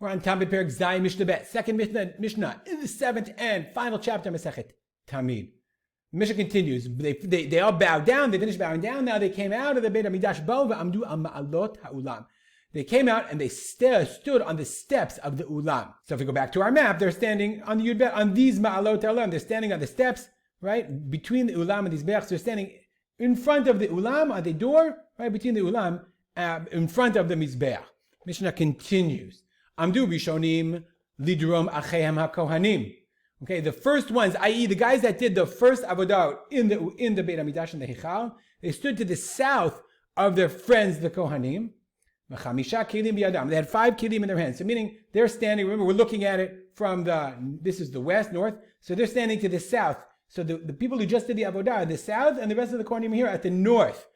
We're on Tamid Perek Zayin Mishnah Bet, second Mishnah in the seventh and final chapter of Masechet Tamid. Mishnah continues. They all bowed down. They finished bowing down. Now they came out of the Beit Hamikdash. Bo v'amdu al ma'alot ha'ulam. They came out and they stood on the steps of the ulam. So if we go back to our map, they're standing on the Yud on these ma'alot ha'ulam. They're standing on the steps, right between the ulam and these berachs. They're standing in front of the ulam on the door, right between the ulam, in front of the mizbeach. Mishnah continues. Amdu bishonim lidrom achehem haKohanim. Okay, the first ones, i.e., the guys that did the first avodah in the Beit Hamikdash and the Hichal, they stood to the south of their friends, the Kohanim. They had 5 kilim in their hands. So meaning they're standing, remember we're looking at it from this is the west, north. So they're standing to the south. So the people who just did the avodah are the south, and the rest of the Kohanim here at the north.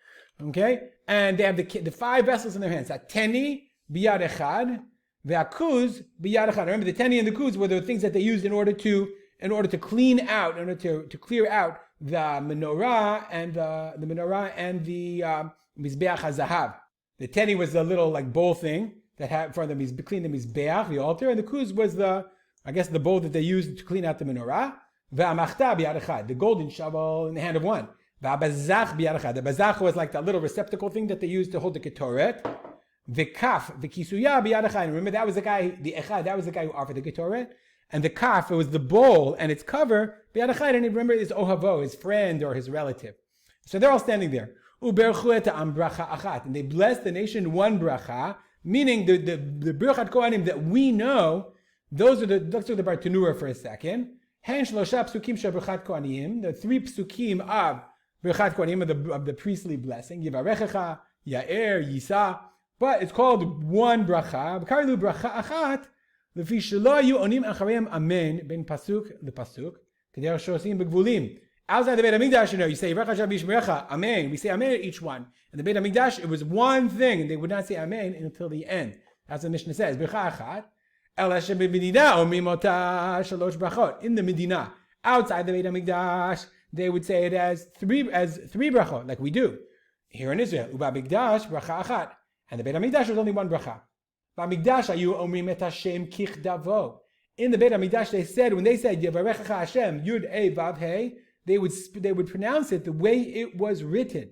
Okay? And they have the 5 vessels in their hands. Ateni biyad echad, ve'akuz biyad echad. Remember the teni and the kuz were the things that they used in order to clean out, in order to clear out the menorah and the mizbeach hazahav. The teni was the little like bowl thing that had for them clean the mizbeach, the altar, and the kuz was the bowl that they used to clean out the menorah. Ve'amachta biyad echad, the golden shovel in the hand of one. Ve'abazach biyad echad. The bazach was like that little receptacle thing that they used to hold the ketoret. The kaf, the kisuya biyad echad. Remember that was the guy, the echad, that was the guy who offered the ketoret. And the kaf, it was the bowl and its cover, biyad echad, and remember his ohavo, his friend or his relative. So they're all standing there. Uberchu et ha'am bracha achat. And they blessed the nation one bracha, meaning the Bircat Kohanim that we know, let's do the Bartanura for a second. Hen shlosha psukim shel Bircat Kohanim, the 3 psukim of Bircat Kohanim of the priestly blessing. Yivarechecha, Yair, Yisa. But it's called one bracha. B'karilu bracha achat, lefi shelo yu onim acharem amen ben pasuk lepasuk, k'der shosim begvulim. Outside the Beit Hamikdash, you say Yivarecha Hashem b'shmerecha, amen. We say amen at each one. In the Beit Hamikdash, it was one thing, and they would not say amen until the end. That's what the Mishnah says. Bracha achat. In the Medina, outside the Beit Hamikdash, they would say it as three brachot, like we do here in Israel. Uba Hamikdash bracha achat, and the Beit Hamikdash was only one bracha. Hamikdash ayu omrim et Hashem kichdavo. In the Beit Hamikdash, they said when they said Yevarechecha Hashem Yud Ei Vav Hei, they would pronounce it the way it was written.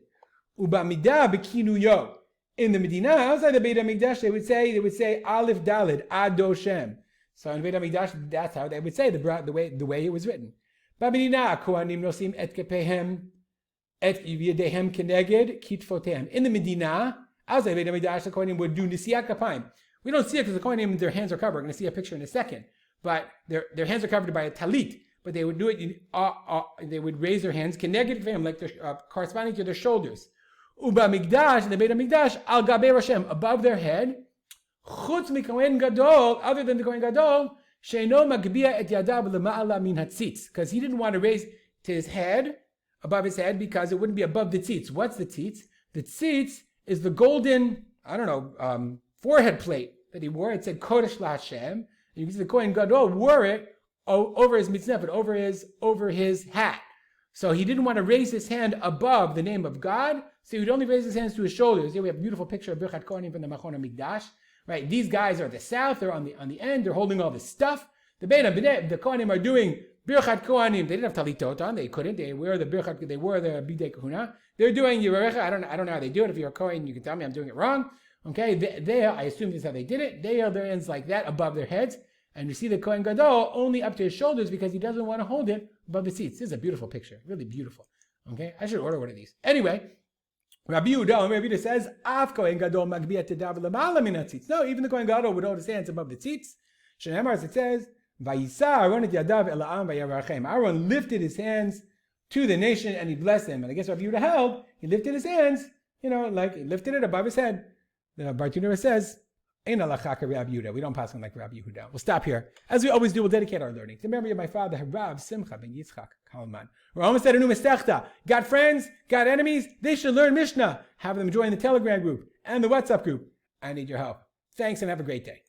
Uba Midah b'kinuyo. In the Medina, outside the Beit HaMikdash, they would say Aleph Dalid Ado Shem. So in Beit HaMikdash, that's how they would say the way it was written. B'Medina, Kohanim nosim et kepehem et yedehem keneged kitfotehem. In the Medina, outside the Beit HaMikdash, the Kohanim would do Nisiyat Kapayim. We don't see it because the Kohanim, their hands are covered. We're going to see a picture in a second. But their hands are covered by a talit. But they would do it. They would raise their hands keneged kefehem, like corresponding to their shoulders. Uba Hamikdash, in the Beit Hamikdash, al gabe Rashem, above their head, chutz mikohen gadol, other than the kohen gadol, sheino magbia et yadav lema'ala min hatzitz, because he didn't want to raise to his head, above his head, because it wouldn't be above the tzitz. What's the tzitz? The tzitz is the golden, forehead plate that he wore. It said Kodesh LaHashem. You can see the kohen gadol wore it over his mitznefet, over his hat. So he didn't want to raise his hand above the name of God, so he would only raise his hands to his shoulders. Here we have a beautiful picture of Bircat Kohanim from the Machon HaMikdash. Right, these guys are at the south, they're on the end, they're holding all this stuff. The Kohanim are doing Bircat Kohanim. They didn't have talitot on, they couldn't. They wore the Bidei Kahuna. They're doing Yivarecha. I don't know how they do it. If you're a Kohen, you can tell me I'm doing it wrong. Okay, I assume this is how they did it. They held their hands like that above their heads. And you see the Kohen Gadol only up to his shoulders because he doesn't want to hold it above the seats. This is a beautiful picture, really beautiful. Okay, I should order one of these. Anyway, Rabbi Yehuda says, "Af Kohen Gadol magbiyat tedav lemala min hatzitz." No, even the Kohen Gadol would hold his hands above the tzitz. Shenemar, as it says, "Vayisa Aaron et yadav el ha'am vayavarachem." Aaron lifted his hands to the nation and he blessed them. And I guess Rabbi Yehuda held, he lifted his hands, like he lifted it above his head. The Bartanura says, "Ein alachak Rabbi Yehuda." We don't pass on like Rabbi Yehuda. We'll stop here. As we always do, we'll dedicate our learning to the memory of my father, Rav Simcha ben Yitzchak Kalman. We're almost at a new Masechta. Got friends? Got enemies? They should learn Mishnah. Have them join the Telegram group and the WhatsApp group. I need your help. Thanks and have a great day.